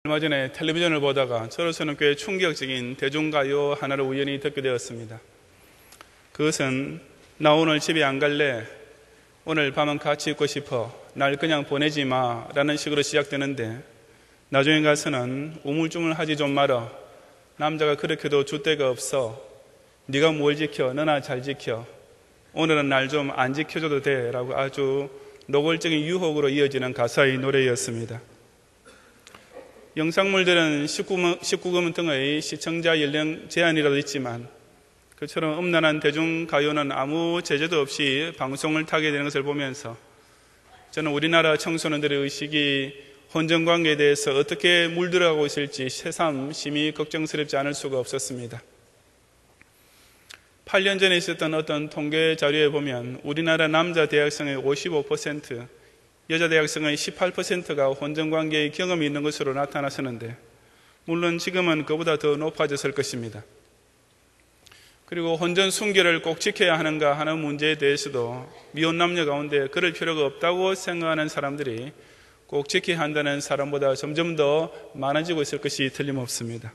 얼마 전에 텔레비전을 보다가 저로서는 꽤 충격적인 대중가요 하나를 우연히 듣게 되었습니다. 그것은 나 오늘 집에 안 갈래, 오늘 밤은 같이 있고 싶어, 날 그냥 보내지 마 라는 식으로 시작되는데, 나중에 가서는 우물쭈물하지 좀 말어, 남자가 그렇게도 줏대가 없어, 네가 뭘 지켜, 너나 잘 지켜, 오늘은 날 좀 안 지켜줘도 돼 라고 아주 노골적인 유혹으로 이어지는 가사의 노래였습니다. 영상물들은 19금 등의 시청자 연령 제한이라도 있지만, 그처럼 음란한 대중가요는 아무 제재도 없이 방송을 타게 되는 것을 보면서 저는 우리나라 청소년들의 의식이 혼전관계에 대해서 어떻게 물들어가고 있을지 새삼 심히 걱정스럽지 않을 수가 없었습니다. 8년 전에 있었던 어떤 통계 자료에 보면 우리나라 남자 대학생의 55%, 여자 대학생의 18%가 혼전관계의 경험이 있는 것으로 나타났었는데, 물론 지금은 그보다 더 높아졌을 것입니다. 그리고 혼전 순결을 꼭 지켜야 하는가 하는 문제에 대해서도 미혼 남녀 가운데 그럴 필요가 없다고 생각하는 사람들이 꼭 지켜야 한다는 사람보다 점점 더 많아지고 있을 것이 틀림없습니다.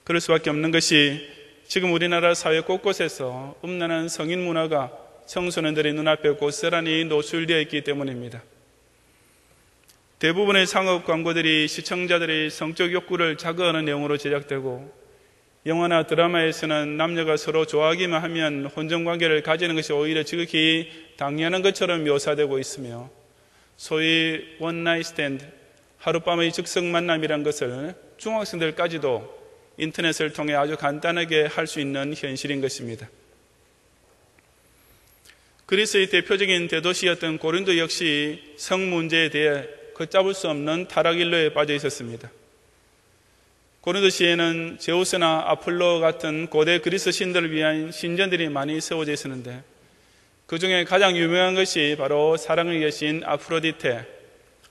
그럴 수밖에 없는 것이 지금 우리나라 사회 곳곳에서 음란한 성인 문화가 청소년들의 눈앞에 고스란히 노출되어 있기 때문입니다. 대부분의 상업 광고들이 시청자들의 성적 욕구를 자극하는 내용으로 제작되고, 영화나 드라마에서는 남녀가 서로 좋아하기만 하면 혼전관계를 가지는 것이 오히려 지극히 당연한 것처럼 묘사되고 있으며, 소위 원나잇 스탠드, 하룻밤의 즉석 만남이란 것을 중학생들까지도 인터넷을 통해 아주 간단하게 할 수 있는 현실인 것입니다. 그리스의 대표적인 대도시였던 고린도 역시 성 문제에 대해 걷잡을 수 없는 타락일로에 빠져 있었습니다. 고린도시에는 제우스나 아폴로 같은 고대 그리스 신들을 위한 신전들이 많이 세워져 있었는데, 그 중에 가장 유명한 것이 바로 사랑의 여신 아프로디테,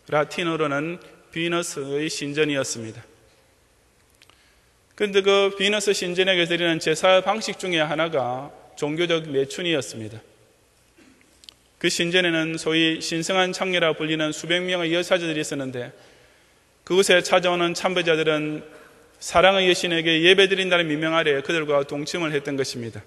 라틴어로는 비너스의 신전이었습니다. 그런데 그 비너스 신전에게 드리는 제사 방식 중에 하나가 종교적 매춘이었습니다. 그 신전에는 소위 신성한 창녀라 불리는 수백 명의 여사제들이 있었는데, 그곳에 찾아오는 참배자들은 사랑의 여신에게 예배드린다는 미명 아래 그들과 동침을 했던 것입니다.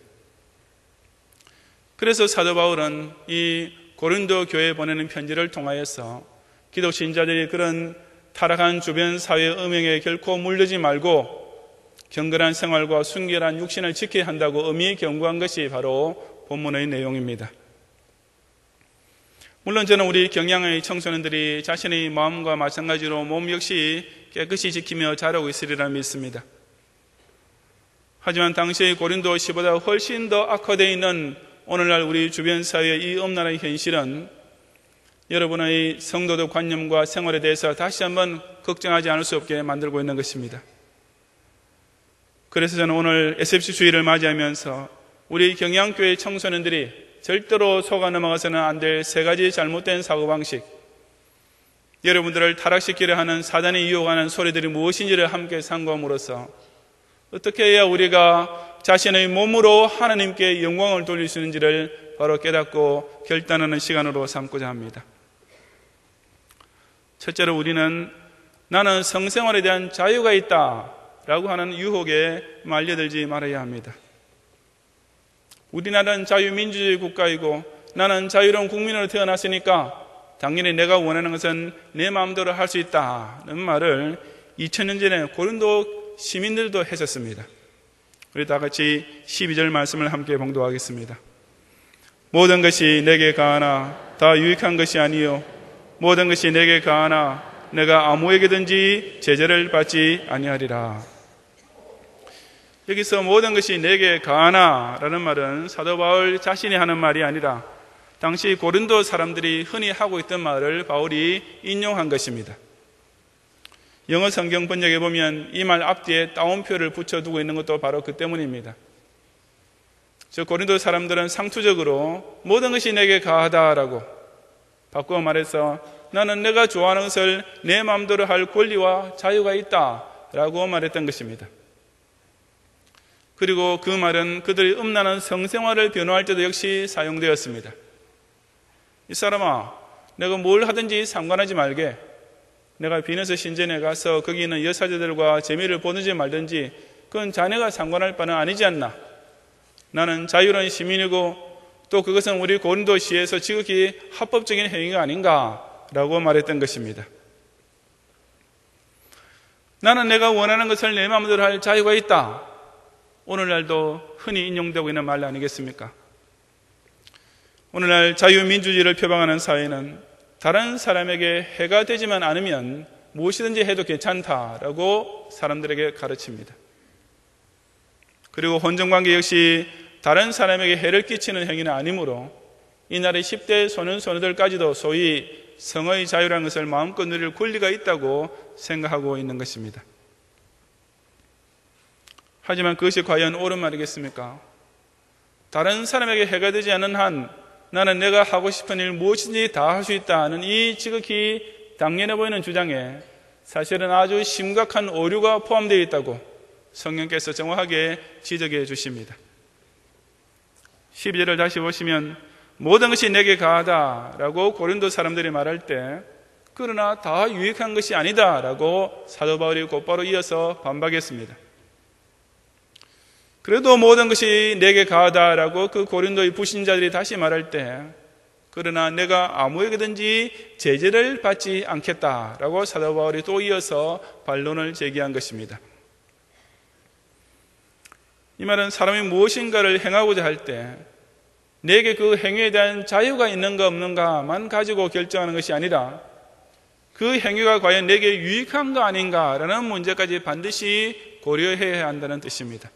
그래서 사도 바울은 이 고린도 교회에 보내는 편지를 통하여서 기독 신자들이 그런 타락한 주변 사회의 음행에 결코 물들지 말고 경건한 생활과 순결한 육신을 지켜야 한다고 엄히 경고한 것이 바로 본문의 내용입니다. 물론 저는 우리 경양의 청소년들이 자신의 마음과 마찬가지로 몸 역시 깨끗이 지키며 자라고 있으리라 믿습니다. 하지만 당시의 고린도시보다 훨씬 더 악화되어 있는 오늘날 우리 주변 사회의 이 엄란한 현실은 여러분의 성도적 관념과 생활에 대해서 다시 한번 걱정하지 않을 수 없게 만들고 있는 것입니다. 그래서 저는 오늘 SFC 주일을 맞이하면서 우리 경양교회 청소년들이 절대로 속아 넘어가서는 안 될 세 가지 잘못된 사고방식, 여러분들을 타락시키려 하는 사단이 유혹하는 소리들이 무엇인지를 함께 상고함으로써 어떻게 해야 우리가 자신의 몸으로 하나님께 영광을 돌릴 수 있는지를 바로 깨닫고 결단하는 시간으로 삼고자 합니다. 첫째로 우리는 나는 성생활에 대한 자유가 있다 라고 하는 유혹에 말려들지 말아야 합니다. 우리나라는 자유민주주의 국가이고 나는 자유로운 국민으로 태어났으니까 당연히 내가 원하는 것은 내 마음대로 할 수 있다는 말을 2000년 전에 고린도 시민들도 했었습니다. 우리 다 같이 12절 말씀을 함께 봉독하겠습니다. 모든 것이 내게 가하나 다 유익한 것이 아니요 모든 것이 내게 가하나 내가 아무에게든지 제재를 받지 아니하리라. 여기서 모든 것이 내게 가하나 라는 말은 사도 바울 자신이 하는 말이 아니라 당시 고린도 사람들이 흔히 하고 있던 말을 바울이 인용한 것입니다. 영어 성경 번역에 보면 이 말 앞뒤에 따옴표를 붙여두고 있는 것도 바로 그 때문입니다. 저 고린도 사람들은 상투적으로 모든 것이 내게 가하다라고 바꾸어 말해서 나는 내가 좋아하는 것을 내 마음대로 할 권리와 자유가 있다라고 말했던 것입니다. 그리고 그 말은 그들이 음란한 성생활을 변호할 때도 역시 사용되었습니다. 이 사람아, 내가 뭘 하든지 상관하지 말게. 내가 비너스 신전에 가서 거기 있는 여사제들과 재미를 보든지 말든지 그건 자네가 상관할 바는 아니지 않나. 나는 자유로운 시민이고 또 그것은 우리 고린도시에서 지극히 합법적인 행위가 아닌가라고 말했던 것입니다. 나는 내가 원하는 것을 내 마음대로 할 자유가 있다. 오늘날도 흔히 인용되고 있는 말 아니겠습니까? 오늘날 자유민주주의를 표방하는 사회는 다른 사람에게 해가 되지만 않으면 무엇이든지 해도 괜찮다라고 사람들에게 가르칩니다. 그리고 혼전관계 역시 다른 사람에게 해를 끼치는 행위는 아니므로 이날의 10대 소년소녀들까지도 소위 성의 자유라는 것을 마음껏 누릴 권리가 있다고 생각하고 있는 것입니다. 하지만 그것이 과연 옳은 말이겠습니까? 다른 사람에게 해가 되지 않는 한 나는 내가 하고 싶은 일 무엇이든지 다 할 수 있다는 이 지극히 당연해 보이는 주장에 사실은 아주 심각한 오류가 포함되어 있다고 성령께서 정확하게 지적해 주십니다. 12절을 다시 보시면 모든 것이 내게 가하다라고 고린도 사람들이 말할 때 그러나 다 유익한 것이 아니다라고 사도 바울이 곧바로 이어서 반박했습니다. 그래도 모든 것이 내게 가하다라고 그 고린도의 불신자들이 다시 말할 때 그러나 내가 아무에게든지 제재를 받지 않겠다라고 사도 바울이 또 이어서 반론을 제기한 것입니다. 이 말은 사람이 무엇인가를 행하고자 할 때 내게 그 행위에 대한 자유가 있는가 없는가만 가지고 결정하는 것이 아니라 그 행위가 과연 내게 유익한가 아닌가라는 문제까지 반드시 고려해야 한다는 뜻입니다.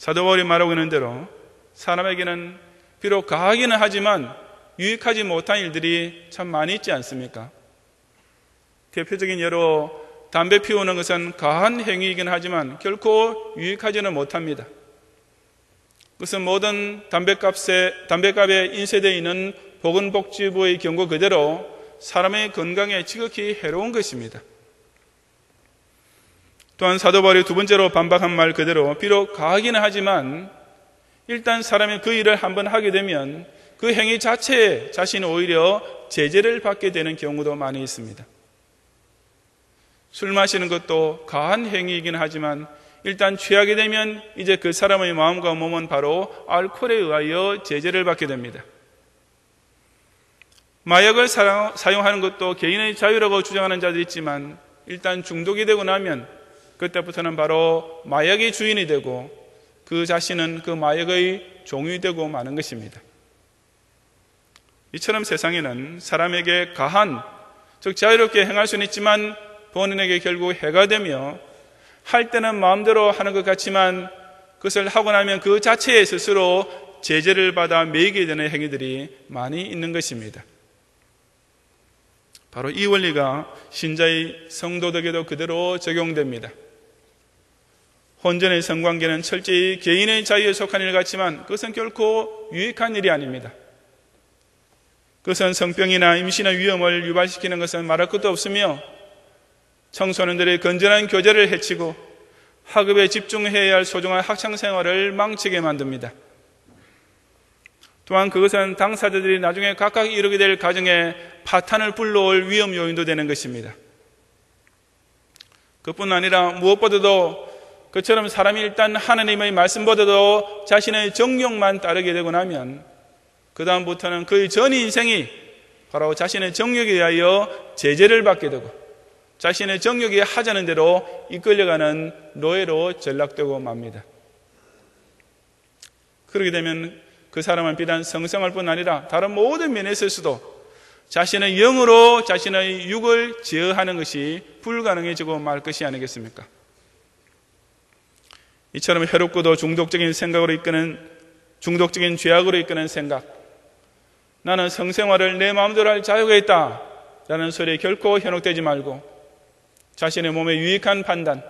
사도 바울이 말하고 있는 대로 사람에게는 비록 가하기는 하지만 유익하지 못한 일들이 참 많이 있지 않습니까? 대표적인 예로 담배 피우는 것은 가한 행위이긴 하지만 결코 유익하지는 못합니다. 그것은 모든 담배값에 인쇄되어 있는 보건복지부의 경고 그대로 사람의 건강에 지극히 해로운 것입니다. 또한 사도 바울이 두 번째로 반박한 말 그대로 비록 가하기는 하지만 일단 사람이 그 일을 한번 하게 되면 그 행위 자체에 자신이 오히려 제재를 받게 되는 경우도 많이 있습니다. 술 마시는 것도 가한 행위이긴 하지만 일단 취하게 되면 이제 그 사람의 마음과 몸은 바로 알코올에 의하여 제재를 받게 됩니다. 마약을 사용하는 것도 개인의 자유라고 주장하는 자도 있지만 일단 중독이 되고 나면 그때부터는 바로 마약의 주인이 되고 그 자신은 그 마약의 종이 되고 마는 것입니다. 이처럼 세상에는 사람에게 가한, 즉 자유롭게 행할 수는 있지만 본인에게 결국 해가 되며 할 때는 마음대로 하는 것 같지만 그것을 하고 나면 그 자체에 스스로 제재를 받아 매이게 되는 행위들이 많이 있는 것입니다. 바로 이 원리가 신자의 성도덕에도 그대로 적용됩니다. 혼전의 성관계는 철저히 개인의 자유에 속한 일 같지만 그것은 결코 유익한 일이 아닙니다. 그것은 성병이나 임신의 위험을 유발시키는 것은 말할 것도 없으며 청소년들의 건전한 교제를 해치고 학업에 집중해야 할 소중한 학창생활을 망치게 만듭니다. 또한 그것은 당사자들이 나중에 각각 이루게 될 가정에 파탄을 불러올 위험 요인도 되는 것입니다. 그뿐 아니라 무엇보다도 그처럼 사람이 일단 하나님의 말씀보다도 자신의 정욕만 따르게 되고 나면 그 다음부터는 그의 전 인생이 바로 자신의 정욕에 의하여 제재를 받게 되고 자신의 정욕이 하자는 대로 이끌려가는 노예로 전락되고 맙니다. 그렇게 되면 그 사람은 비단 성생활 뿐 아니라 다른 모든 면에 있어서도 자신의 영으로 자신의 육을 제어하는 것이 불가능해지고 말 것이 아니겠습니까? 이처럼 해롭고도 중독적인 죄악으로 이끄는 생각, 나는 성생활을 내 마음대로 할 자유가 있다 라는 소리에 결코 현혹되지 말고 자신의 몸에 유익한 판단,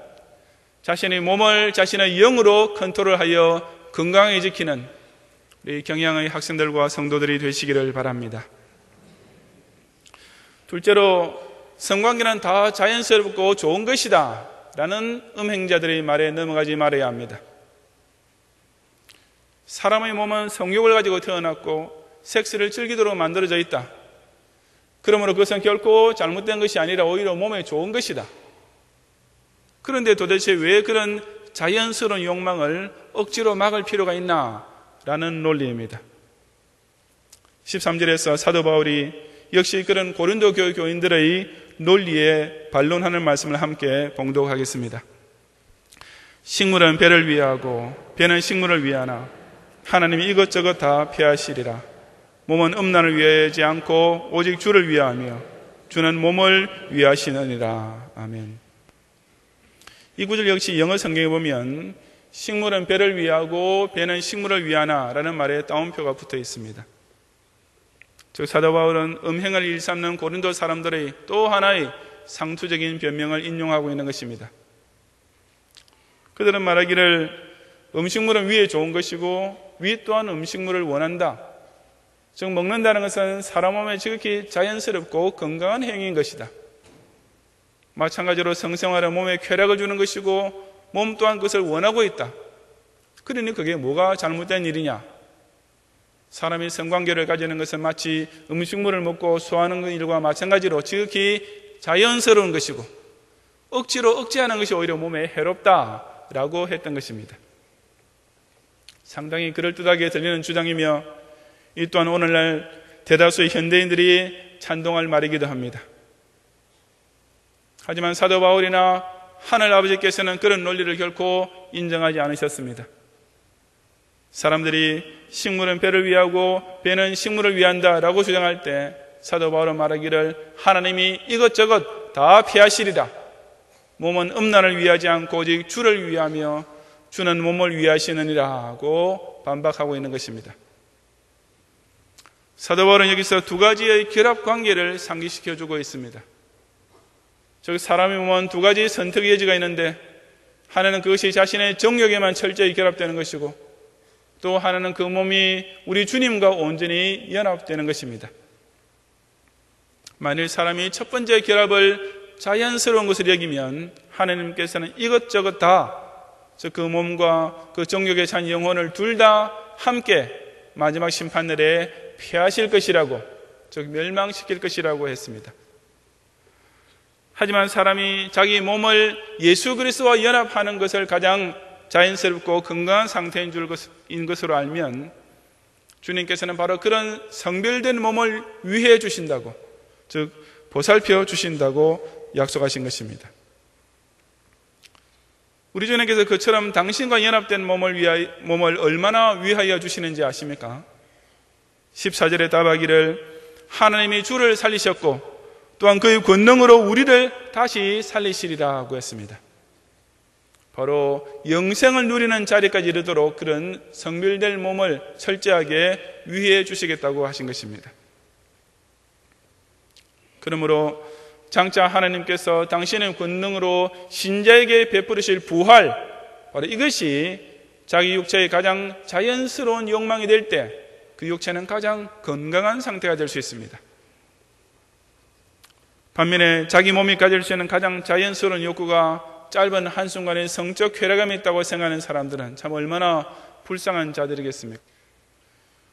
자신의 몸을 자신의 영으로 컨트롤하여 건강하게 지키는 우리 경양의 학생들과 성도들이 되시기를 바랍니다. 둘째로 성관계는 다 자연스럽고 좋은 것이다 라는 음행자들의 말에 넘어가지 말아야 합니다. 사람의 몸은 성욕을 가지고 태어났고 섹스를 즐기도록 만들어져 있다. 그러므로 그것은 결코 잘못된 것이 아니라 오히려 몸에 좋은 것이다. 그런데 도대체 왜 그런 자연스러운 욕망을 억지로 막을 필요가 있나? 라는 논리입니다. 13절에서 사도 바울이 역시 그런 고린도 교회 교인들의 논리에 반론하는 말씀을 함께 봉독하겠습니다. 식물은 배를 위하고 배는 식물을 위하나 하나님이 이것저것 다 폐하시리라. 몸은 음란을 위하지 않고 오직 주를 위하며 주는 몸을 위하시느니라. 아멘. 이 구절 역시 영어 성경에 보면 식물은 배를 위하고 배는 식물을 위하나 라는 말에 따옴표가 붙어 있습니다. 즉 사도 바울은 음행을 일삼는 고린도 사람들의 또 하나의 상투적인 변명을 인용하고 있는 것입니다. 그들은 말하기를 음식물은 위에 좋은 것이고 위 또한 음식물을 원한다. 즉 먹는다는 것은 사람 몸에 지극히 자연스럽고 건강한 행위인 것이다. 마찬가지로 성생활은 몸에 쾌락을 주는 것이고 몸 또한 그것을 원하고 있다. 그러니 그게 뭐가 잘못된 일이냐? 사람이 성관계를 가지는 것은 마치 음식물을 먹고 소화하는 일과 마찬가지로 지극히 자연스러운 것이고 억지로 억제하는 것이 오히려 몸에 해롭다라고 했던 것입니다. 상당히 그럴듯하게 들리는 주장이며 이 또한 오늘날 대다수의 현대인들이 찬동할 말이기도 합니다. 하지만 사도 바울이나 하늘 아버지께서는 그런 논리를 결코 인정하지 않으셨습니다. 사람들이 식물은 배를 위하고 배는 식물을 위한다라고 주장할 때 사도 바울은 말하기를 하나님이 이것저것 다 피하시리라. 몸은 음란을 위하지 않고 오직 주를 위하며 주는 몸을 위하시느니라고 반박하고 있는 것입니다. 사도 바울은 여기서 두 가지의 결합 관계를 상기시켜주고 있습니다. 즉 사람의 몸은 두 가지 선택의 여지가 있는데 하나는 그것이 자신의 정욕에만 철저히 결합되는 것이고 또 하나는 그 몸이 우리 주님과 온전히 연합되는 것입니다. 만일 사람이 첫 번째 결합을 자연스러운 것을 여기면 하나님께서는 이것저것 다 즉 그 몸과 그 정욕에 찬 영혼을 둘 다 함께 마지막 심판날에 폐하실 것이라고 즉 멸망시킬 것이라고 했습니다. 하지만 사람이 자기 몸을 예수 그리스도와 연합하는 것을 가장 자연스럽고 건강한 상태인 것으로 알면 주님께서는 바로 그런 성별된 몸을 위해 주신다고 즉 보살펴 주신다고 약속하신 것입니다. 우리 주님께서 그처럼 당신과 연합된 몸을 얼마나 위하여 주시는지 아십니까? 14절에 답하기를 하나님이 주를 살리셨고 또한 그의 권능으로 우리를 다시 살리시리라고 했습니다. 바로 영생을 누리는 자리까지 이르도록 그런 성별될 몸을 철저하게 위해 주시겠다고 하신 것입니다. 그러므로 장차 하나님께서 당신의 권능으로 신자에게 베푸르실 부활, 바로 이것이 자기 육체의 가장 자연스러운 욕망이 될 때 그 육체는 가장 건강한 상태가 될 수 있습니다. 반면에 자기 몸이 가질 수 있는 가장 자연스러운 욕구가 짧은 한순간의 성적 쾌락감이 있다고 생각하는 사람들은 참 얼마나 불쌍한 자들이겠습니까?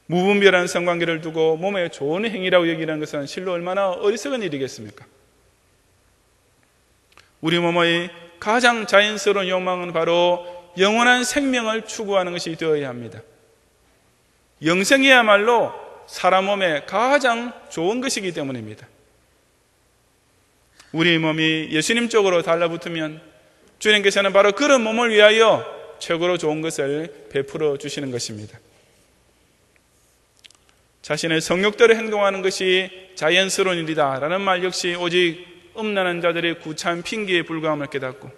무분별한 성관계를 두고 몸에 좋은 행위라고 여기는 것은 실로 얼마나 어리석은 일이겠습니까? 우리 몸의 가장 자연스러운 욕망은 바로 영원한 생명을 추구하는 것이 되어야 합니다. 영생이야말로 사람 몸에 가장 좋은 것이기 때문입니다. 우리 몸이 예수님 쪽으로 달라붙으면 주님께서는 바로 그런 몸을 위하여 최고로 좋은 것을 베풀어 주시는 것입니다. 자신의 성욕대로 행동하는 것이 자연스러운 일이다 라는 말 역시 오직 음란한 자들의 구차한 핑계에 불과함을 깨닫고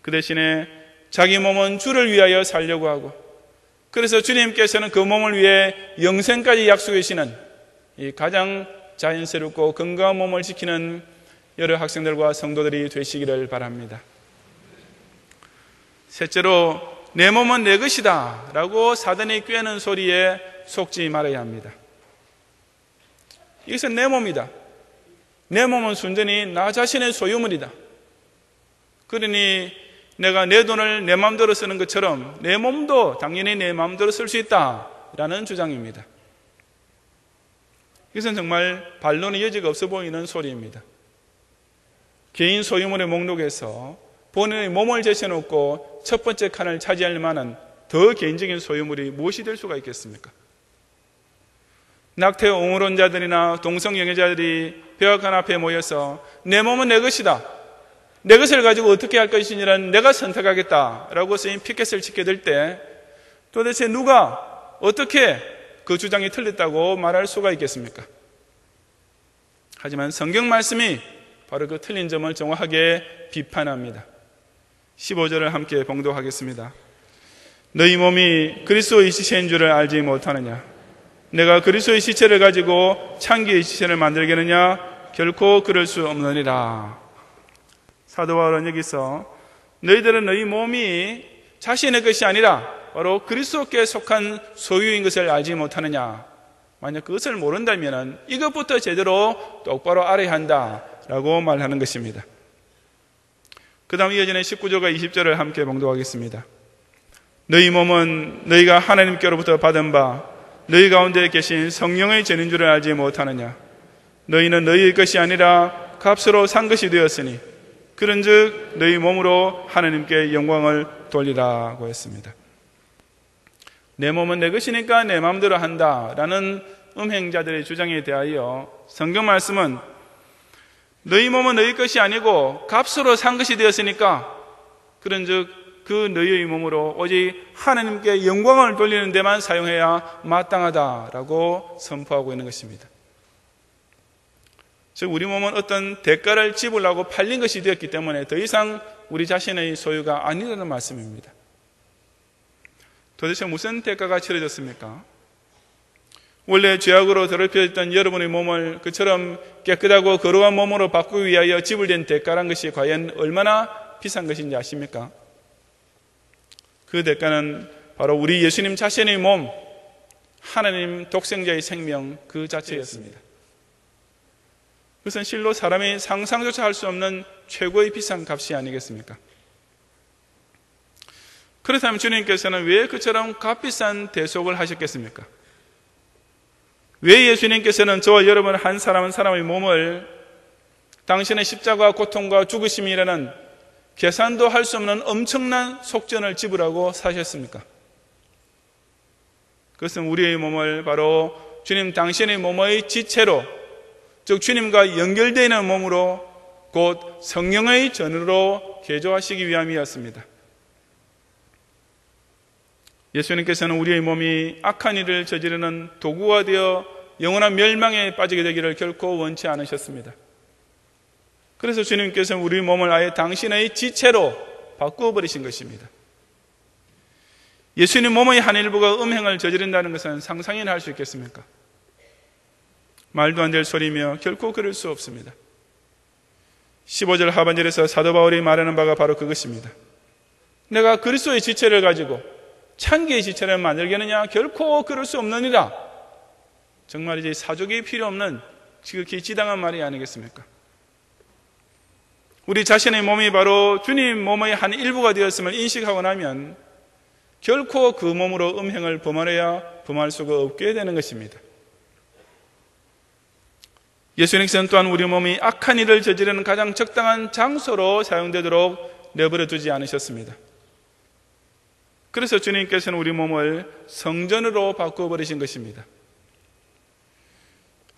그 대신에 자기 몸은 주를 위하여 살려고 하고 그래서 주님께서는 그 몸을 위해 영생까지 약속해 주시는 이 가장 자연스럽고 건강한 몸을 지키는 여러 학생들과 성도들이 되시기를 바랍니다. 셋째로 내 몸은 내 것이다 라고 사단이 꾀는 소리에 속지 말아야 합니다. 이것은 내 몸이다. 내 몸은 순전히 나 자신의 소유물이다. 그러니 내가 내 돈을 내 마음대로 쓰는 것처럼 내 몸도 당연히 내 마음대로 쓸 수 있다라는 주장입니다. 이것은 정말 반론의 여지가 없어 보이는 소리입니다. 개인 소유물의 목록에서 본인의 몸을 제쳐놓고 첫 번째 칸을 차지할 만한 더 개인적인 소유물이 무엇이 될 수가 있겠습니까? 낙태 옹호론자들이나 동성영애자들이 백악관 앞에 모여서 내 몸은 내 것이다, 내 것을 가지고 어떻게 할 것이냐는 내가 선택하겠다라고 쓰인 피켓을 치게 될 때 도대체 누가 어떻게 그 주장이 틀렸다고 말할 수가 있겠습니까? 하지만 성경 말씀이 바로 그 틀린 점을 정확하게 비판합니다. 15절을 함께 봉독하겠습니다. 너희 몸이 그리스도의 시체인 줄을 알지 못하느냐? 내가 그리스도의 시체를 가지고 창기의 시체를 만들겠느냐? 결코 그럴 수 없느니라. 사도 바울은 여기서 너희들은 너희 몸이 자신의 것이 아니라 바로 그리스도께 속한 소유인 것을 알지 못하느냐? 만약 그것을 모른다면 이것부터 제대로 똑바로 알아야 한다라고 말하는 것입니다. 그 다음 이어지는 19절과 20절을 함께 봉독하겠습니다. 너희 몸은 너희가 하나님께로부터 받은 바 너희 가운데 계신 성령의 전인 줄을 알지 못하느냐? 너희는 너희의 것이 아니라 값으로 산 것이 되었으니 그런즉 너희 몸으로 하나님께 영광을 돌리라고 했습니다. 내 몸은 내 것이니까 내 마음대로 한다라는 음행자들의 주장에 대하여 성경 말씀은 너희 몸은 너희 것이 아니고 값으로 산 것이 되었으니까 그런즉 그 너희의 몸으로 오직 하나님께 영광을 돌리는 데만 사용해야 마땅하다라고 선포하고 있는 것입니다. 즉 우리 몸은 어떤 대가를 지불하고 팔린 것이 되었기 때문에 더 이상 우리 자신의 소유가 아니라는 말씀입니다. 도대체 무슨 대가가 치러졌습니까? 원래 죄악으로 더럽혀졌던 여러분의 몸을 그처럼 깨끗하고 거룩한 몸으로 바꾸기 위하여 지불된 대가란 것이 과연 얼마나 비싼 것인지 아십니까? 그 대가는 바로 우리 예수님 자신의 몸, 하나님 독생자의 생명 그 자체였습니다. 그것은 실로 사람이 상상조차 할 수 없는 최고의 비싼 값이 아니겠습니까? 그렇다면 주님께서는 왜 그처럼 값비싼 대속을 하셨겠습니까? 왜 예수님께서는 저와 여러분 한 사람 한 사람의 몸을 당신의 십자가 고통과 죽으심이라는 계산도 할 수 없는 엄청난 속전을 지불하고 사셨습니까? 그것은 우리의 몸을 바로 주님 당신의 몸의 지체로, 즉 주님과 연결되어 있는 몸으로 곧 성령의 전으로 개조하시기 위함이었습니다. 예수님께서는 우리의 몸이 악한 일을 저지르는 도구가 되어 영원한 멸망에 빠지게 되기를 결코 원치 않으셨습니다. 그래서 주님께서는 우리 몸을 아예 당신의 지체로 바꾸어 버리신 것입니다. 예수님 몸의 한 일부가 음행을 저지른다는 것은 상상이나 할 수 있겠습니까? 말도 안 될 소리며 결코 그럴 수 없습니다. 15절 하반절에서 사도 바울이 말하는 바가 바로 그것입니다. 내가 그리스도의 지체를 가지고 창기의 지체를 만들겠느냐? 결코 그럴 수 없느니라. 정말 이제 사족이 필요 없는 지극히 지당한 말이 아니겠습니까? 우리 자신의 몸이 바로 주님 몸의 한 일부가 되었음을 인식하고 나면 결코 그 몸으로 음행을 범할 수가 없게 되는 것입니다. 예수님께서는 또한 우리 몸이 악한 일을 저지르는 가장 적당한 장소로 사용되도록 내버려 두지 않으셨습니다. 그래서 주님께서는 우리 몸을 성전으로 바꾸어버리신 것입니다.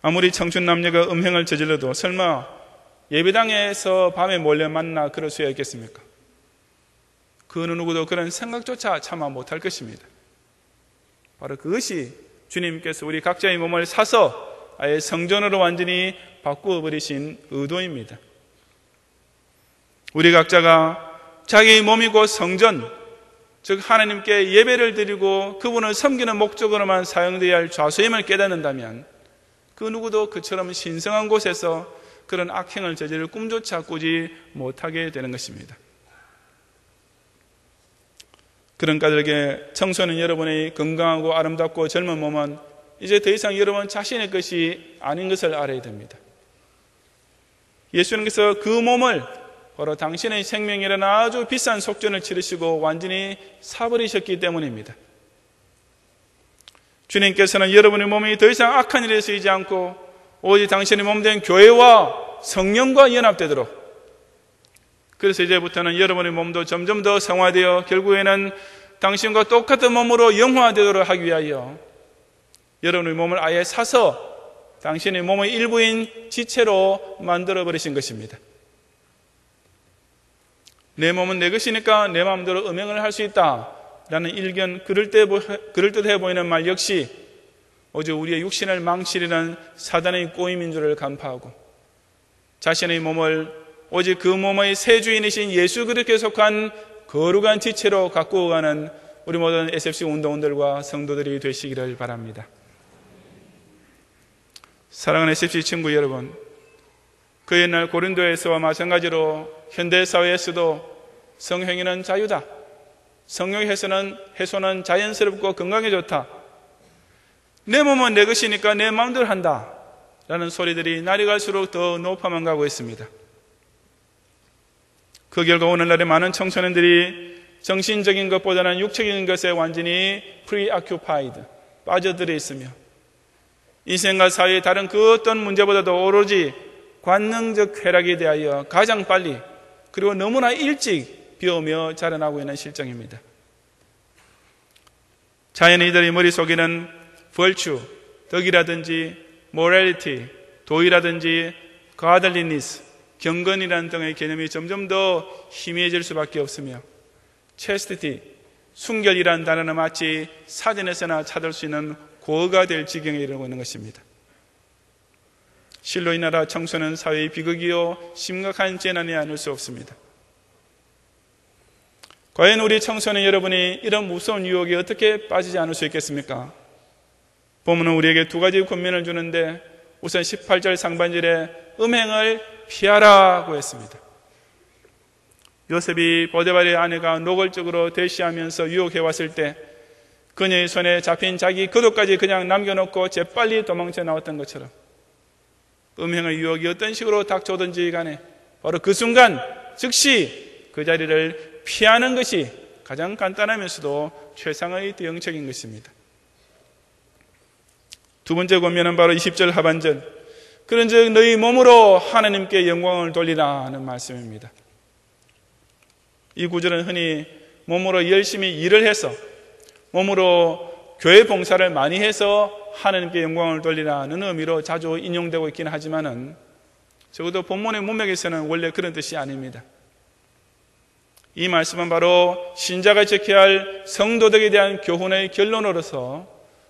아무리 청춘 남녀가 음행을 저질러도 설마 예배당에서 밤에 몰래 만나 그럴 수야 있겠습니까? 그 어느 누구도 그런 생각조차 차마 못할 것입니다. 바로 그것이 주님께서 우리 각자의 몸을 사서 아예 성전으로 완전히 바꾸어버리신 의도입니다. 우리 각자가 자기의 몸이 곧 성전, 즉 하나님께 예배를 드리고 그분을 섬기는 목적으로만 사용되어야 할 좌소임을 깨닫는다면 그 누구도 그처럼 신성한 곳에서 그런 악행을 저지를 꿈조차 꾸지 못하게 되는 것입니다. 그런 까닭에 청소년 여러분의 건강하고 아름답고 젊은 몸은 이제 더 이상 여러분 자신의 것이 아닌 것을 알아야 됩니다. 예수님께서 그 몸을 바로 당신의 생명이라는 아주 비싼 속전을 치르시고 완전히 사버리셨기 때문입니다. 주님께서는 여러분의 몸이 더 이상 악한 일에 쓰이지 않고 오직 당신의 몸된 교회와 성령과 연합되도록, 그래서 이제부터는 여러분의 몸도 점점 더 성화되어 결국에는 당신과 똑같은 몸으로 영화되도록 하기 위하여 여러분의 몸을 아예 사서 당신의 몸의 일부인 지체로 만들어버리신 것입니다. 내 몸은 내 것이니까 내 마음대로 음행을 할 수 있다 라는 일견, 그럴듯해 보이는 말 역시 오직 우리의 육신을 망치려는 사단의 꼬임인 줄을 간파하고 자신의 몸을 오직 그 몸의 새 주인이신 예수 그리스도께 속한 거룩한 지체로 가꾸어 가는 우리 모든 SFC 운동원들과 성도들이 되시기를 바랍니다. 사랑하는 SFC 친구 여러분, 그 옛날 고린도에서와 마찬가지로 현대사회에서도 성행위는 자유다, 성욕의 해소는 자연스럽고 건강에 좋다, 내 몸은 내 것이니까 내 마음대로 한다 라는 소리들이 날이 갈수록 더 높아만 가고 있습니다. 그 결과 오늘날의 많은 청소년들이 정신적인 것보다는 육체적인 것에 완전히 preoccupied, 빠져들어 있으며 인생과 사회의 다른 그 어떤 문제보다도 오로지 관능적 쾌락에 대하여 가장 빨리 그리고 너무나 일찍 비우며 자라나고 있는 실정입니다. 자연히 이들의 머릿속에는 virtue, 덕이라든지 morality, 도의라든지 godliness, 경건이라는 등의 개념이 점점 더 희미해질 수밖에 없으며 chastity, 순결이라는 단어는 마치 사전에서나 찾을 수 있는 고어가 될 지경에 이르고 있는 것입니다. 실로 이 나라 청소년 사회의 비극이요 심각한 재난이 아닐 수 없습니다. 과연 우리 청소년 여러분이 이런 무서운 유혹에 어떻게 빠지지 않을 수 있겠습니까? 본문은 우리에게 두 가지 권면을 주는데 우선 18절 상반절에 음행을 피하라고 했습니다. 요셉이 보디발의 아내가 노골적으로 대시하면서 유혹해왔을 때 그녀의 손에 잡힌 자기 겉옷까지 그냥 남겨놓고 재빨리 도망쳐 나왔던 것처럼 음행의 유혹이 어떤 식으로 닥쳐오든지 간에 바로 그 순간 즉시 그 자리를 피하는 것이 가장 간단하면서도 최상의 대응책인 것입니다. 두 번째 권면은 바로 20절 하반절, 그런즉 너희 몸으로 하나님께 영광을 돌리라 하는 말씀입니다. 이 구절은 흔히 몸으로 열심히 일을 해서 몸으로 교회 봉사를 많이 해서 하나님께 영광을 돌리라는 의미로 자주 인용되고 있기는 하지만은 적어도 본문의 문맥에서는 원래 그런 뜻이 아닙니다. 이 말씀은 바로 신자가 지켜야 할 성도덕에 대한 교훈의 결론으로서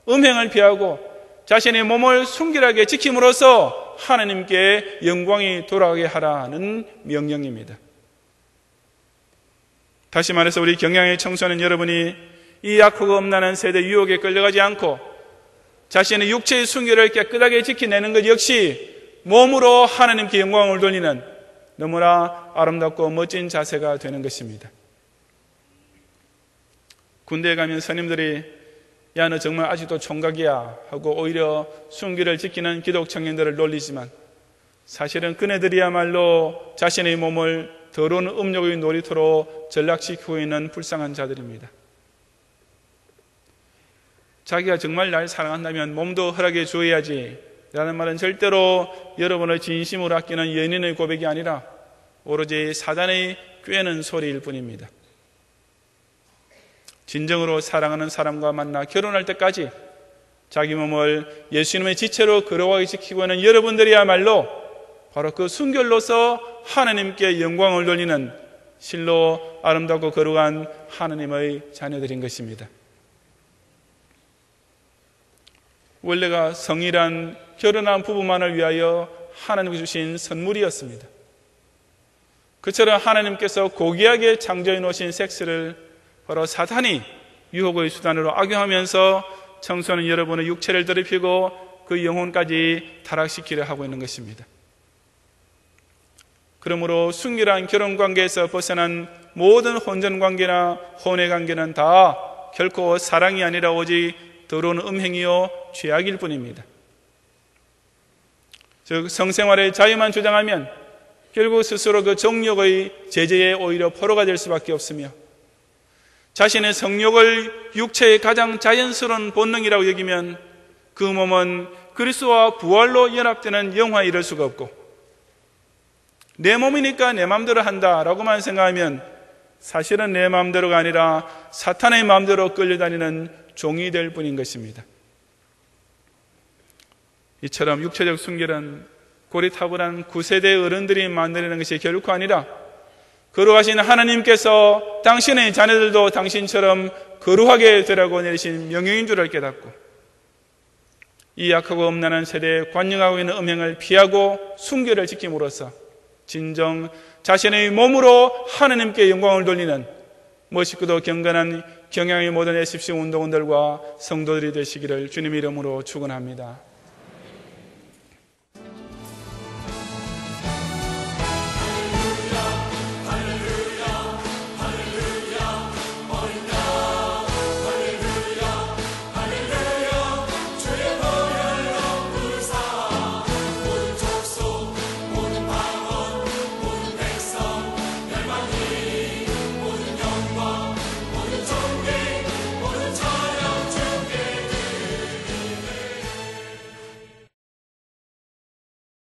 음행을 피하고 자신의 몸을 순결하게 지킴으로써 하나님께 영광이 돌아가게 하라는 명령입니다. 다시 말해서 우리 경양의 청소년 여러분이 이 악후가 엄나는 세대 유혹에 끌려가지 않고 자신의 육체의 순결을 깨끗하게 지켜내는 것 역시 몸으로 하나님께 영광을 돌리는 너무나 아름답고 멋진 자세가 되는 것입니다. 군대에 가면 선임들이 야, 너 정말 아직도 총각이야 하고 오히려 순결을 지키는 기독 청년들을 놀리지만 사실은 그네들이야말로 자신의 몸을 더러운 음욕의 놀이터로 전락시키고 있는 불쌍한 자들입니다. 자기가 정말 날 사랑한다면 몸도 허락해 줘야지 라는 말은 절대로 여러분의 진심으로 아끼는 연인의 고백이 아니라 오로지 사단의 꾀는 소리일 뿐입니다. 진정으로 사랑하는 사람과 만나 결혼할 때까지 자기 몸을 예수님의 지체로 거룩하게 지키고 있는 여러분들이야말로 바로 그 순결로서 하나님께 영광을 돌리는 실로 아름답고 거룩한 하나님의 자녀들인 것입니다. 원래가 성이란 결혼한 부부만을 위하여 하나님께 주신 선물이었습니다. 그처럼 하나님께서 고귀하게 창조해 놓으신 섹스를 바로 사탄이 유혹의 수단으로 악용하면서 청소년 여러분의 육체를 더럽히고 그 영혼까지 타락시키려 하고 있는 것입니다. 그러므로 순결한 결혼관계에서 벗어난 모든 혼전관계나 혼외관계는 다 결코 사랑이 아니라 오직 더러운 음행이요 죄악일 뿐입니다. 즉 성생활의 자유만 주장하면 결국 스스로 그 정욕의 제재에 오히려 포로가 될 수밖에 없으며 자신의 성욕을 육체의 가장 자연스러운 본능이라고 여기면 그 몸은 그리스도와 부활로 연합되는 영화에 이를 수가 없고, 내 몸이니까 내 마음대로 한다라고만 생각하면 사실은 내 마음대로가 아니라 사탄의 마음대로 끌려다니는 종이 될 뿐인 것입니다. 이처럼 육체적 순결은 고리타분한 9세대 어른들이 만들어내는 것이 결코 아니라 거룩하신 하나님께서 당신의 자녀들도 당신처럼 거룩하게 되라고 내리신 명령인 줄을 깨닫고, 이 약하고 음란한 세대에 관영하고 있는 음행을 피하고 순결을 지킴으로써 진정 자신의 몸으로 하나님께 영광을 돌리는 멋있고도 경건한 경향의 모든 SFC 운동원들과 성도들이 되시기를 주님의 이름으로 축원합니다.